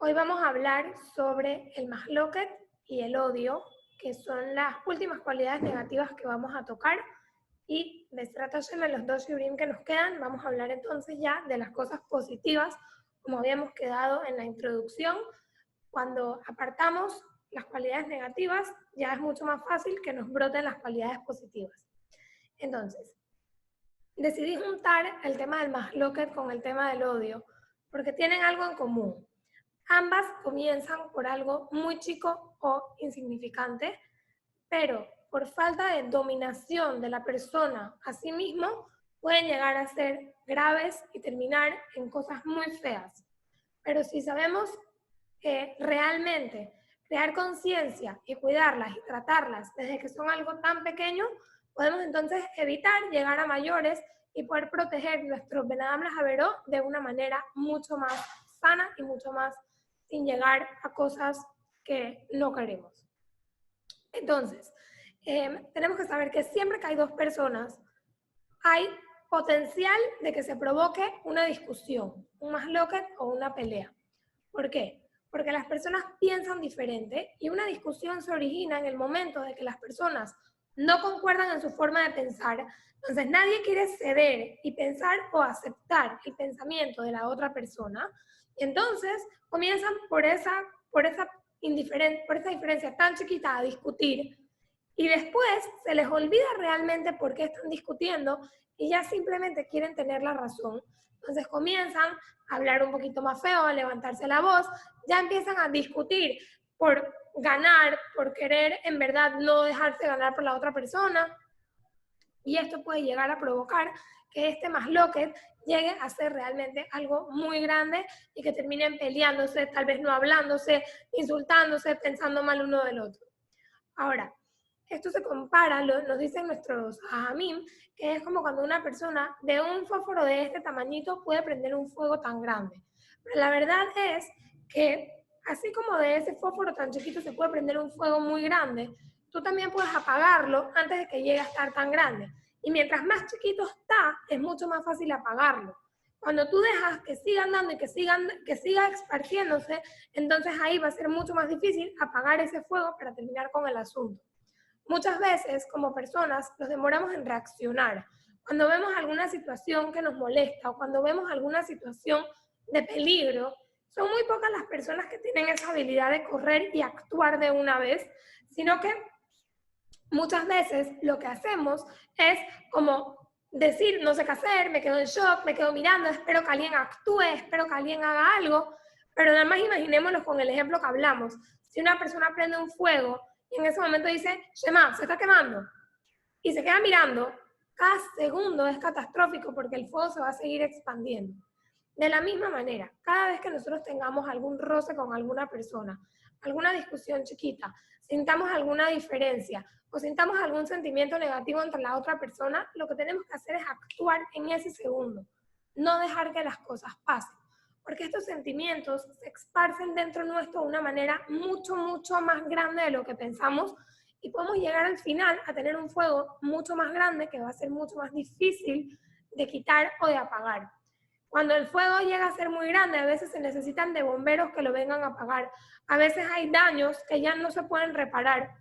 Hoy vamos a hablar sobre el Mahloket y el odio, que son las últimas cualidades negativas que vamos a tocar. Y en los dos shiurim que nos quedan, vamos a hablar entonces ya de las cosas positivas, como habíamos quedado en la introducción. Cuando apartamos las cualidades negativas, ya es mucho más fácil que nos broten las cualidades positivas. Entonces, decidí juntar el tema del Mahloket con el tema del odio, porque tienen algo en común. Ambas comienzan por algo muy chico o insignificante, pero por falta de dominación de la persona a sí mismo, pueden llegar a ser graves y terminar en cosas muy feas. Pero si sabemos que realmente crear conciencia y cuidarlas y tratarlas desde que son algo tan pequeño, podemos entonces evitar llegar a mayores y poder proteger nuestros Ben-Adam Haveró de una manera mucho más sana y mucho más sin llegar a cosas que no queremos. Entonces, tenemos que saber que siempre que hay dos personas, hay potencial de que se provoque una discusión, un Mahloket o una pelea. ¿Por qué? Porque las personas piensan diferente y una discusión se origina en el momento de que las personas no concuerdan en su forma de pensar. Entonces nadie quiere ceder y pensar o aceptar el pensamiento de la otra persona. Y entonces comienzan por esa diferencia tan chiquita a discutir. Y después se les olvida realmente por qué están discutiendo y ya simplemente quieren tener la razón. Entonces comienzan a hablar un poquito más feo, a levantarse la voz, ya empiezan a discutir por ganar, por querer en verdad no dejarse ganar por la otra persona. Y esto puede llegar a provocar que este Mahloket llegue a ser realmente algo muy grande y que terminen peleándose, tal vez no hablándose, insultándose, pensando mal uno del otro. Ahora, esto se compara, nos dicen nuestros ajamim, que es como cuando una persona de un fósforo de este tamañito puede prender un fuego tan grande. Pero la verdad es que así como de ese fósforo tan chiquito se puede prender un fuego muy grande, tú también puedes apagarlo antes de que llegue a estar tan grande. Y mientras más chiquito está, es mucho más fácil apagarlo. Cuando tú dejas que siga andando y que siga esparciéndose, entonces ahí va a ser mucho más difícil apagar ese fuego para terminar con el asunto. Muchas veces, como personas, nos demoramos en reaccionar. Cuando vemos alguna situación que nos molesta o cuando vemos alguna situación de peligro, son muy pocas las personas que tienen esa habilidad de correr y actuar de una vez, sino que muchas veces lo que hacemos es como decir, no sé qué hacer, me quedo en shock, me quedo mirando, espero que alguien actúe, espero que alguien haga algo, pero nada más imaginémoslo con el ejemplo que hablamos. Si una persona prende un fuego y en ese momento dice, Shema, se está quemando, y se queda mirando, cada segundo es catastrófico porque el fuego se va a seguir expandiendo. De la misma manera, cada vez que nosotros tengamos algún roce con alguna persona, alguna discusión chiquita, sintamos alguna diferencia o sintamos algún sentimiento negativo entre la otra persona, lo que tenemos que hacer es actuar en ese segundo, no dejar que las cosas pasen, porque estos sentimientos se esparcen dentro nuestro de una manera mucho, mucho más grande de lo que pensamos y podemos llegar al final a tener un fuego mucho más grande que va a ser mucho más difícil de quitar o de apagar. Cuando el fuego llega a ser muy grande, a veces se necesitan de bomberos que lo vengan a apagar. A veces hay daños que ya no se pueden reparar.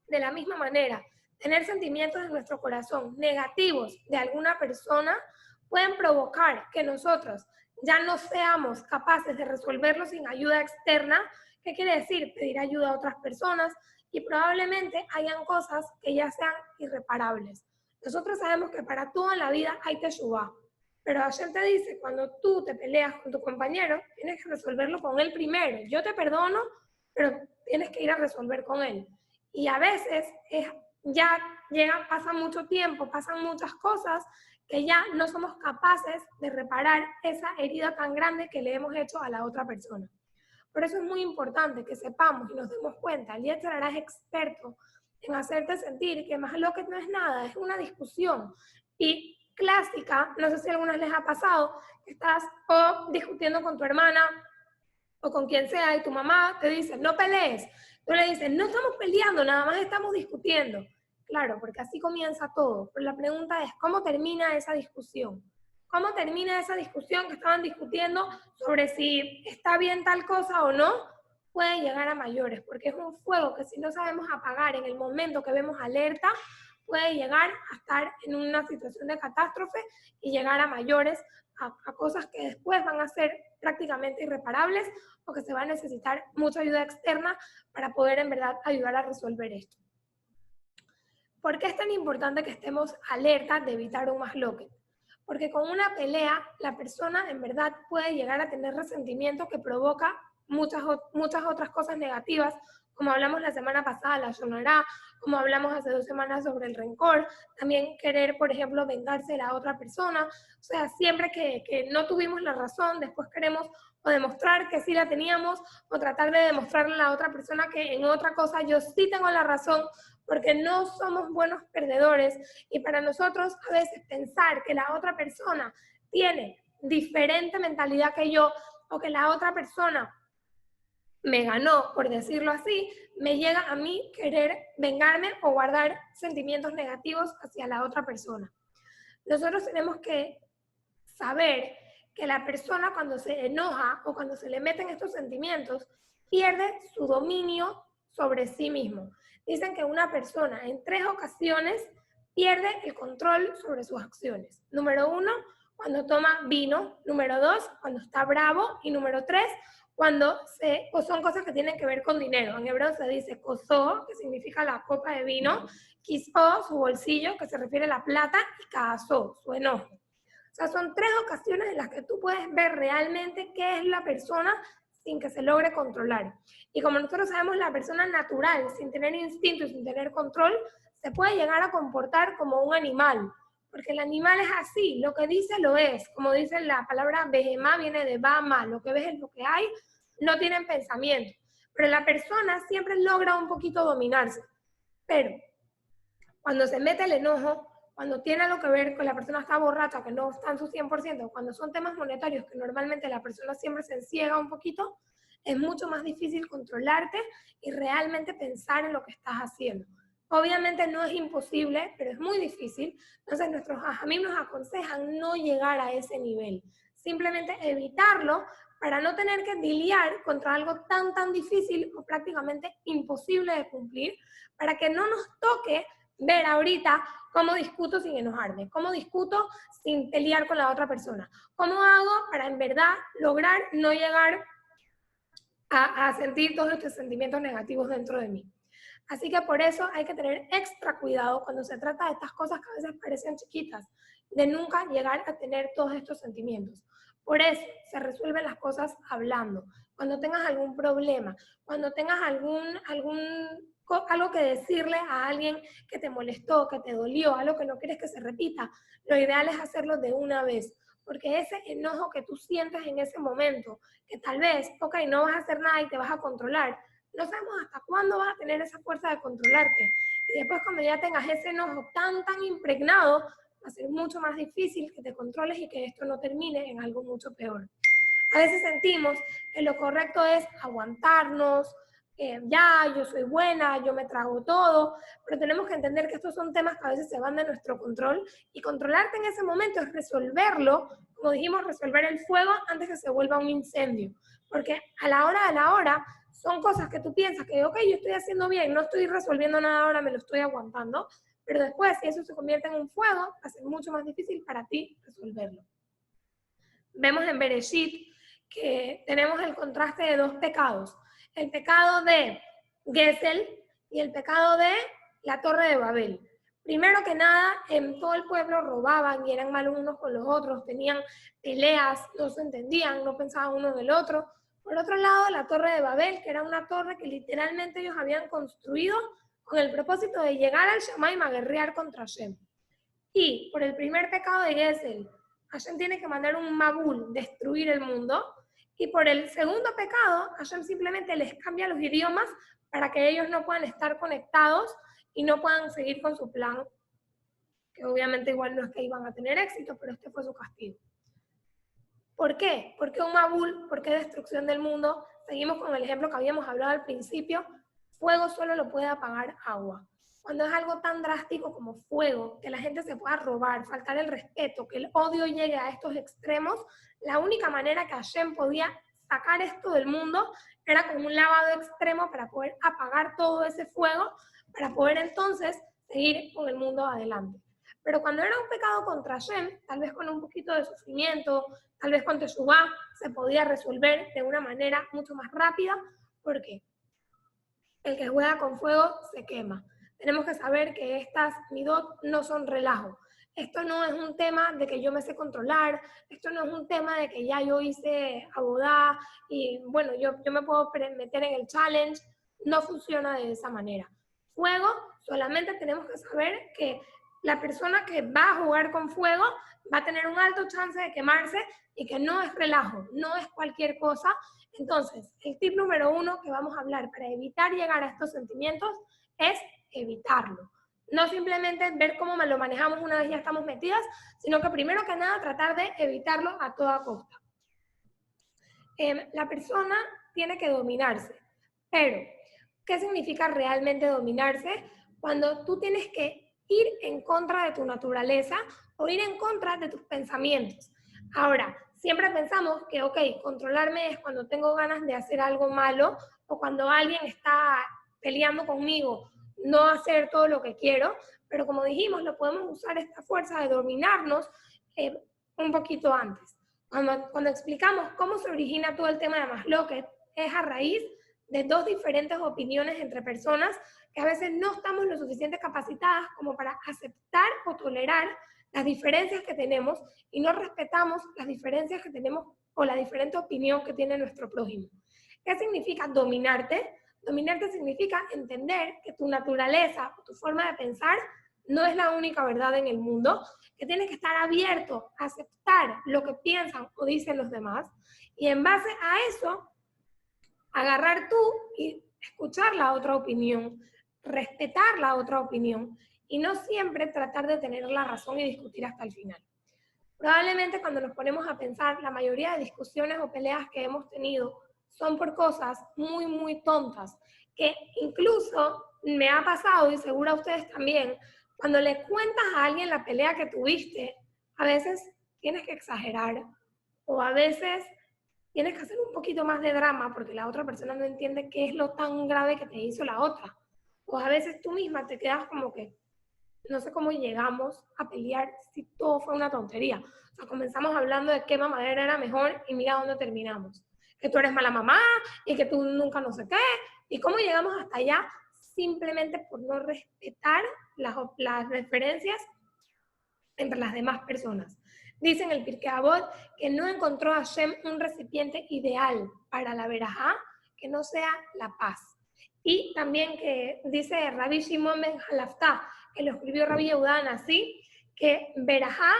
De la misma manera, tener sentimientos en nuestro corazón negativos de alguna persona pueden provocar que nosotros ya no seamos capaces de resolverlo sin ayuda externa. ¿Qué quiere decir? Pedir ayuda a otras personas y probablemente hayan cosas que ya sean irreparables. Nosotros sabemos que para todo en la vida hay teshuvá, pero Hashem te dice, cuando tú te peleas con tu compañero, tienes que resolverlo con él primero. Yo te perdono, pero tienes que ir a resolver con él. Y a veces ya pasa mucho tiempo, pasan muchas cosas que ya no somos capaces de reparar esa herida tan grande que le hemos hecho a la otra persona. Por eso es muy importante que sepamos y nos demos cuenta. El Yetzer Hará es experto en hacerte sentir que más lo que no es nada, es una discusión. Y clásica, no sé si a algunas les ha pasado, que estás o discutiendo con tu hermana o con quien sea y tu mamá te dice, no pelees. Tú le dices, no estamos peleando, nada más estamos discutiendo. Claro, porque así comienza todo. Pero la pregunta es, ¿cómo termina esa discusión? ¿Cómo termina esa discusión que estaban discutiendo sobre si está bien tal cosa o no? Puede llegar a mayores, porque es un fuego que si no sabemos apagar en el momento que vemos alerta, puede llegar a estar en una situación de catástrofe y llegar a mayores, a cosas que después van a ser prácticamente irreparables o que se va a necesitar mucha ayuda externa para poder en verdad ayudar a resolver esto. ¿Por qué es tan importante que estemos alerta de evitar un mass locket? Porque con una pelea la persona en verdad puede llegar a tener resentimiento que provoca muchas otras cosas negativas, como hablamos la semana pasada, la llorará, como hablamos hace 2 semanas sobre el rencor, también querer, por ejemplo, vengarse de la otra persona. O sea, siempre que no tuvimos la razón, después queremos o demostrar que sí la teníamos, o tratar de demostrarle a la otra persona que en otra cosa yo sí tengo la razón, porque no somos buenos perdedores. Y para nosotros a veces pensar que la otra persona tiene diferente mentalidad que yo, o que la otra persona me ganó, por decirlo así, me llega a mí querer vengarme o guardar sentimientos negativos hacia la otra persona. Nosotros tenemos que saber que la persona cuando se enoja o cuando se le meten estos sentimientos, pierde su dominio sobre sí mismo. Dicen que una persona en 3 ocasiones pierde el control sobre sus acciones. Número 1, cuando toma vino. Número 2, cuando está bravo. Y número 3, cuando son cosas que tienen que ver con dinero. En hebreo se dice kosó, que significa la copa de vino, kisó, su bolsillo, que se refiere a la plata, y kaasó, su enojo. O sea, son 3 ocasiones en las que tú puedes ver realmente qué es la persona sin que se logre controlar. Y como nosotros sabemos, la persona natural, sin tener instinto y sin tener control, se puede llegar a comportar como un animal. Porque el animal es así, lo que dice lo es. Como dice la palabra behemá, viene de bama, lo que ves es lo que hay, no tienen pensamiento. Pero la persona siempre logra un poquito dominarse. Pero cuando se mete el enojo, cuando tiene algo que ver con la persona está borracha, que no está en su 100%, cuando son temas monetarios que normalmente la persona siempre se enciega un poquito, es mucho más difícil controlarte y realmente pensar en lo que estás haciendo. Obviamente no es imposible, pero es muy difícil. Entonces nuestros hajamim nos aconsejan no llegar a ese nivel. Simplemente evitarlo para no tener que lidiar contra algo tan difícil o prácticamente imposible de cumplir, para que no nos toque ver ahorita cómo discuto sin enojarme, cómo discuto sin pelear con la otra persona, cómo hago para en verdad lograr no llegar a sentir todos estos sentimientos negativos dentro de mí. Así que por eso hay que tener extra cuidado cuando se trata de estas cosas que a veces parecen chiquitas, de nunca llegar a tener todos estos sentimientos. Por eso se resuelven las cosas hablando. Cuando tengas algún problema, cuando tengas algo que decirle a alguien que te molestó, que te dolió, algo que no quieres que se repita, lo ideal es hacerlo de una vez. Porque ese enojo que tú sientes en ese momento, que tal vez, ok, no vas a hacer nada y te vas a controlar, no sabemos hasta cuándo vas a tener esa fuerza de controlarte. Y después cuando ya tengas ese enojo tan impregnado, va a ser mucho más difícil que te controles y que esto no termine en algo mucho peor. A veces sentimos que lo correcto es aguantarnos, ya, yo soy buena, yo me trago todo, pero tenemos que entender que estos son temas que a veces se van de nuestro control, y controlarte en ese momento es resolverlo, como dijimos, resolver el fuego antes que se vuelva un incendio, porque a la hora de la hora son cosas que tú piensas que, ok, yo estoy haciendo bien, no estoy resolviendo nada ahora, me lo estoy aguantando, pero después si eso se convierte en un fuego, va a ser mucho más difícil para ti resolverlo. Vemos en Bereshit que tenemos el contraste de 2 pecados, el pecado de Gesel y el pecado de la Torre de Babel. Primero que nada, en todo el pueblo robaban y eran malos unos con los otros, tenían peleas, no se entendían, no pensaban uno en el otro. Por otro lado, la Torre de Babel, que era una torre que literalmente ellos habían construido con el propósito de llegar al Shamaim a guerrear contra Hashem. Y por el primer pecado de Gesel, Hashem tiene que mandar un Mabul, destruir el mundo. Y por el segundo pecado, Hashem simplemente les cambia los idiomas para que ellos no puedan estar conectados y no puedan seguir con su plan, que obviamente igual no es que iban a tener éxito, pero este fue su castigo. ¿Por qué? ¿Por qué un Mabul? ¿Por qué destrucción del mundo? Seguimos con el ejemplo que habíamos hablado al principio. fuego solo lo puede apagar agua. Cuando es algo tan drástico como fuego, que la gente se pueda robar, faltar el respeto, que el odio llegue a estos extremos, la única manera que Hashem podía sacar esto del mundo era con un lavado extremo para poder apagar todo ese fuego, para poder entonces seguir con el mundo adelante. Pero cuando era un pecado contra Hashem, tal vez con un poquito de sufrimiento, tal vez con Teshuvá, se podía resolver de una manera mucho más rápida, porque el que juega con fuego se quema. Tenemos que saber que estas midot no son relajo. Esto no es un tema de que yo me sé controlar, esto no es un tema de que ya yo hice abodá y bueno, yo me puedo meter en el challenge. No funciona de esa manera. Fuego, solamente tenemos que saber que la persona que va a jugar con fuego va a tener un alto chance de quemarse y que no es relajo, no es cualquier cosa. Entonces, el tip número 1 que vamos a hablar para evitar llegar a estos sentimientos es evitarlo. No simplemente ver cómo lo manejamos una vez ya estamos metidas, sino que primero que nada tratar de evitarlo a toda costa. La persona tiene que dominarse, pero ¿qué significa realmente dominarse? Cuando tú tienes que ir en contra de tu naturaleza o ir en contra de tus pensamientos. Ahora, siempre pensamos que, ok, controlarme es cuando tengo ganas de hacer algo malo o cuando alguien está peleando conmigo, no hacer todo lo que quiero, pero como dijimos, lo podemos usar esta fuerza de dominarnos un poquito antes. Cuando explicamos cómo se origina todo el tema de Maslow, que es a raíz de dos diferentes opiniones entre personas que a veces no estamos lo suficiente capacitadas como para aceptar o tolerar las diferencias que tenemos y no respetamos las diferencias que tenemos o la diferente opinión que tiene nuestro prójimo. ¿Qué significa dominarte? Dominarte significa entender que tu naturaleza o tu forma de pensar no es la única verdad en el mundo, que tienes que estar abierto a aceptar lo que piensan o dicen los demás y en base a eso agarrar tú y escuchar la otra opinión, respetar la otra opinión y no siempre tratar de tener la razón y discutir hasta el final. Probablemente cuando nos ponemos a pensar, la mayoría de discusiones o peleas que hemos tenido son por cosas muy, muy tontas, que incluso me ha pasado, y seguro a ustedes también, cuando le cuentas a alguien la pelea que tuviste, a veces tienes que exagerar o a veces tienes que hacer un poquito más de drama porque la otra persona no entiende qué es lo tan grave que te hizo la otra. O a veces tú misma te quedas como que, no sé cómo llegamos a pelear si todo fue una tontería. O sea, comenzamos hablando de qué mamadera era mejor y mira dónde terminamos. Que tú eres mala mamá y que tú nunca no sé qué. ¿Y cómo llegamos hasta allá? Simplemente por no respetar las referencias entre las demás personas. Dice en el Pirkei Avot que no encontró a Hashem un recipiente ideal para la verajá que no sea la paz. Y también que dice Rabbi Shimon ben Halaftá, que lo escribió Rabbi Yehuda Anasí, que verajá,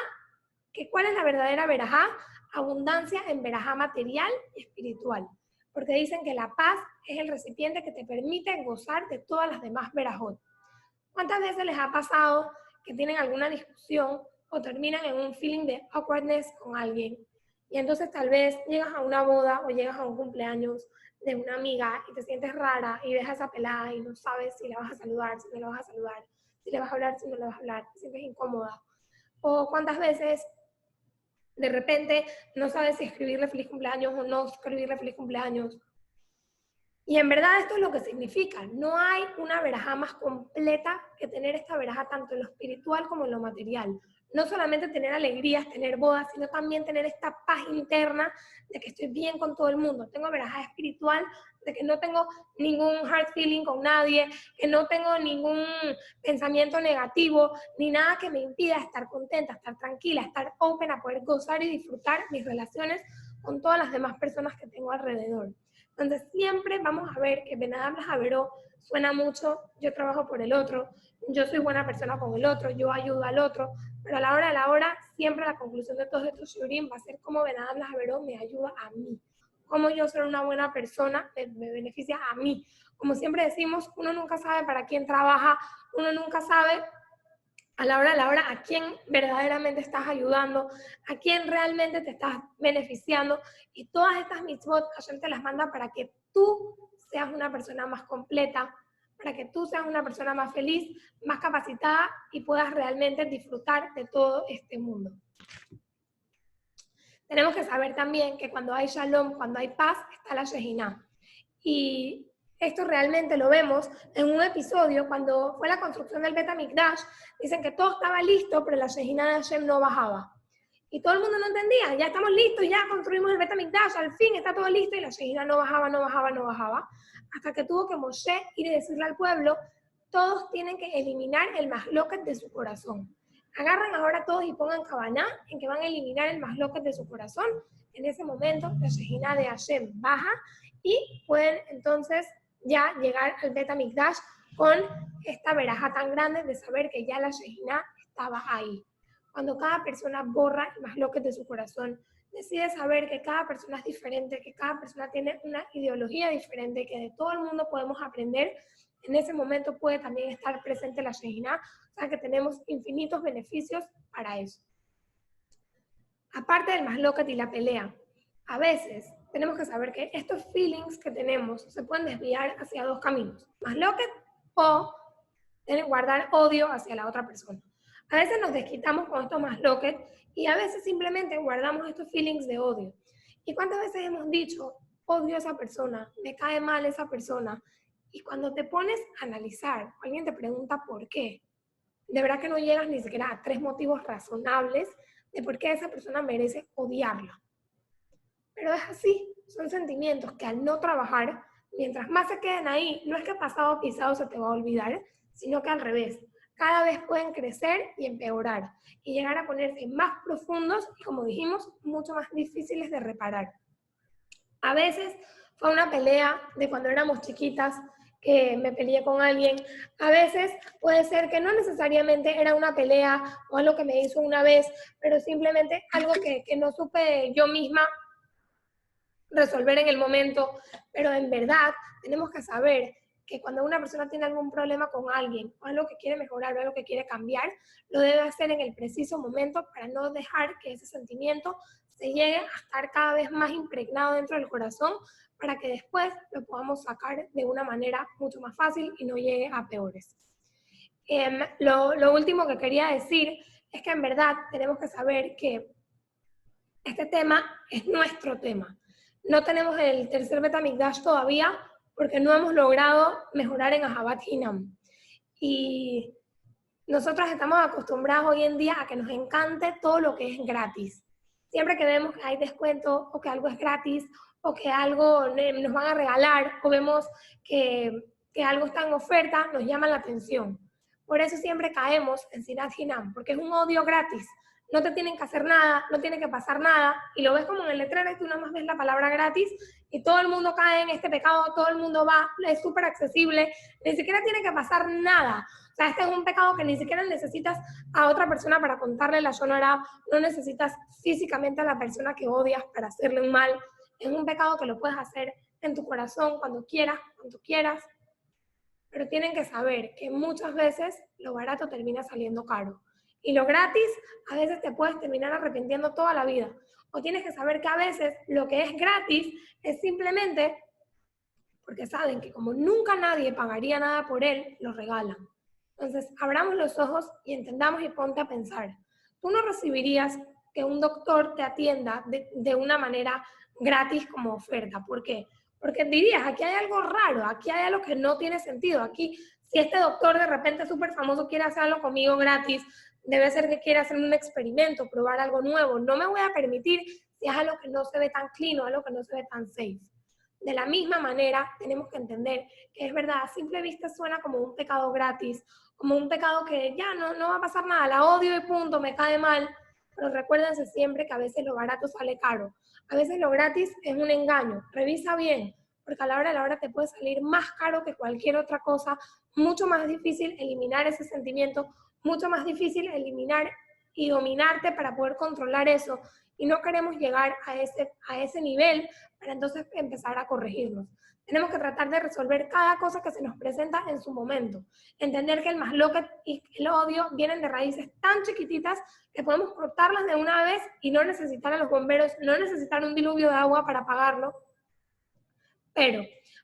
que ¿cuál es la verdadera verajá? Abundancia en verajá material y espiritual. Porque dicen que la paz es el recipiente que te permite gozar de todas las demás verajot. ¿Cuántas veces les ha pasado que tienen alguna discusión o terminan en un feeling de awkwardness con alguien? Y entonces tal vez llegas a una boda o llegas a un cumpleaños de una amiga y te sientes rara y ves a esa pelada y no sabes si la vas a saludar, si no la vas a saludar, si le vas a hablar, si no le vas a hablar, te sientes incómoda. O cuántas veces de repente no sabes si escribirle feliz cumpleaños o no escribirle feliz cumpleaños. Y en verdad esto es lo que significa. No hay una verajá más completa que tener esta verajá tanto en lo espiritual como en lo material. No solamente tener alegrías, tener bodas, sino también tener esta paz interna de que estoy bien con todo el mundo. Tengo verajá espiritual, de que no tengo ningún hard feeling con nadie, que no tengo ningún pensamiento negativo, ni nada que me impida estar contenta, estar tranquila, estar open a poder gozar y disfrutar mis relaciones con todas las demás personas que tengo alrededor. Entonces siempre vamos a ver que Ben Adam Haveró suena mucho, yo trabajo por el otro, yo soy buena persona con el otro, yo ayudo al otro, pero a la hora de la hora, siempre la conclusión de todos estos shurim va a ser cómo Ben Adam Haveró me ayuda a mí, cómo yo ser una buena persona me beneficia a mí. Como siempre decimos, uno nunca sabe para quién trabaja, uno nunca sabe a la hora, a quién verdaderamente estás ayudando, a quién realmente te estás beneficiando. Y todas estas mitzvot, Hashem te las manda para que tú seas una persona más completa, para que tú seas una persona más feliz, más capacitada y puedas realmente disfrutar de todo este mundo. Tenemos que saber también que cuando hay shalom, cuando hay paz, está la Shejinah. Y esto realmente lo vemos en un episodio cuando fue la construcción del Bet HaMikdash. Dicen que todo estaba listo, pero la Shejinah de Hashem no bajaba. Y todo el mundo no entendía, ya estamos listos, ya construimos el Bet HaMikdash, al fin está todo listo, y la Shejinah no bajaba, no bajaba, no bajaba. Hasta que tuvo que Moshe ir y decirle al pueblo, todos tienen que eliminar el masloquet de su corazón. Agarran ahora todos y pongan Kavaná en que van a eliminar el masloquet de su corazón. En ese momento la Shejinah de Hashem baja y pueden entonces ya llegar al Bet HaMikdash con esta veraja tan grande de saber que ya la Shejinah estaba ahí. Cuando cada persona borra el masloquet de su corazón, decide saber que cada persona es diferente, que cada persona tiene una ideología diferente, que de todo el mundo podemos aprender, en ese momento puede también estar presente la Shejinah, o sea que tenemos infinitos beneficios para eso. Aparte del masloquet y la pelea, a veces tenemos que saber que estos feelings que tenemos se pueden desviar hacia dos caminos, masloquet o guardar odio hacia la otra persona. A veces nos desquitamos con estos masloquet y a veces simplemente guardamos estos feelings de odio. ¿Y cuántas veces hemos dicho, odio a esa persona, me cae mal esa persona? Y cuando te pones a analizar, alguien te pregunta por qué, de verdad que no llegas ni siquiera a 3 motivos razonables de por qué esa persona merece odiarla. Pero es así, son sentimientos que al no trabajar, mientras más se queden ahí, no es que pasado pisado se te va a olvidar, sino que al revés, cada vez pueden crecer y empeorar, y llegar a ponerse más profundos y, como dijimos, mucho más difíciles de reparar. A veces fue una pelea de cuando éramos chiquitas, que me peleé con alguien. A veces puede ser que no necesariamente era una pelea o algo que me hizo una vez, pero simplemente algo que no supe yo misma resolver en el momento. Pero en verdad tenemos que saber que cuando una persona tiene algún problema con alguien, o algo que quiere mejorar, o algo que quiere cambiar, lo debe hacer en el preciso momento para no dejar que ese sentimiento se llegue a estar cada vez más impregnado dentro del corazón, para que después lo podamos sacar de una manera mucho más fácil y no llegue a peores. Lo último que quería decir es que en verdad tenemos que saber que este tema es nuestro tema. No tenemos el tercer Bet HaMikdash todavía porque no hemos logrado mejorar en Ahavat Hinam. Y nosotros estamos acostumbrados hoy en día a que nos encante todo lo que es gratis. Siempre que vemos que hay descuento o que algo es gratis o que algo nos van a regalar o vemos que algo está en oferta, nos llama la atención. Por eso siempre caemos en Sinat Hinam, porque es un odio gratis. No te tienen que hacer nada, no tiene que pasar nada, y lo ves como en el letrero y tú nada más ves la palabra gratis y todo el mundo cae en este pecado, todo el mundo va, es súper accesible, ni siquiera tiene que pasar nada. O sea, este es un pecado que ni siquiera necesitas a otra persona para contarle la Shonara, no necesitas físicamente a la persona que odias para hacerle un mal. Es un pecado que lo puedes hacer en tu corazón cuando quieras, pero tienen que saber que muchas veces lo barato termina saliendo caro. Y lo gratis a veces te puedes terminar arrepintiendo toda la vida. O tienes que saber que a veces lo que es gratis es simplemente porque saben que como nunca nadie pagaría nada por él, lo regalan. Entonces, abramos los ojos y entendamos y ponte a pensar. Tú no recibirías que un doctor te atienda de una manera gratis como oferta. ¿Por qué? Porque dirías, aquí hay algo raro, aquí hay algo que no tiene sentido. Aquí, si este doctor de repente súper famoso quiere hacerlo conmigo gratis, debe ser que quiere hacer un experimento, probar algo nuevo. No me voy a permitir si es algo que no se ve tan clean o algo que no se ve tan safe. De la misma manera, tenemos que entender que es verdad, a simple vista suena como un pecado gratis, como un pecado que ya no va a pasar nada, la odio y punto, me cae mal. Pero recuérdense siempre que a veces lo barato sale caro. A veces lo gratis es un engaño. Revisa bien, porque a la hora de la hora te puede salir más caro que cualquier otra cosa, mucho más difícil eliminar ese sentimiento, mucho más difícil eliminar y dominarte para poder controlar eso. Y no queremos llegar a ese nivel para entonces empezar a corregirnos. Tenemos que tratar de resolver cada cosa que se nos presenta en su momento. Entender que el masloquet y el odio vienen de raíces tan chiquititas que podemos cortarlas de una vez y no necesitar a los bomberos, no necesitar un diluvio de agua para apagarlo. Pero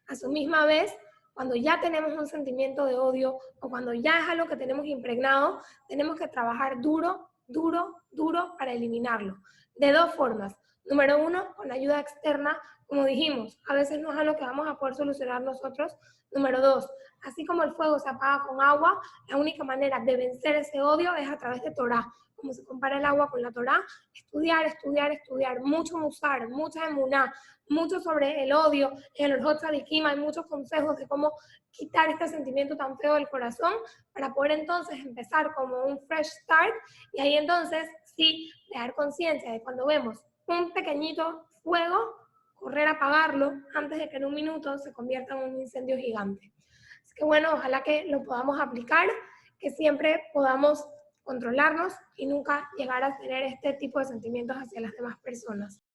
a su misma vez cuando ya tenemos un sentimiento de odio o cuando ya es algo que tenemos impregnado, tenemos que trabajar duro, duro, duro para eliminarlo. De dos formas. Número uno, con ayuda externa, como dijimos, a veces no es algo que vamos a poder solucionar nosotros. Número dos, así como el fuego se apaga con agua, la única manera de vencer ese odio es a través de Torah. Como se compara el agua con la Torah, estudiar, estudiar, estudiar, mucho musar, mucha emuná, mucho sobre el odio. En el Orjot Tzadikim hay muchos consejos de cómo quitar este sentimiento tan feo del corazón para poder entonces empezar como un fresh start y ahí entonces sí crear conciencia de cuando vemos un pequeñito fuego, correr a apagarlo antes de que en un minuto se convierta en un incendio gigante. Así que bueno, ojalá que lo podamos aplicar, que siempre podamos controlarnos y nunca llegar a tener este tipo de sentimientos hacia las demás personas.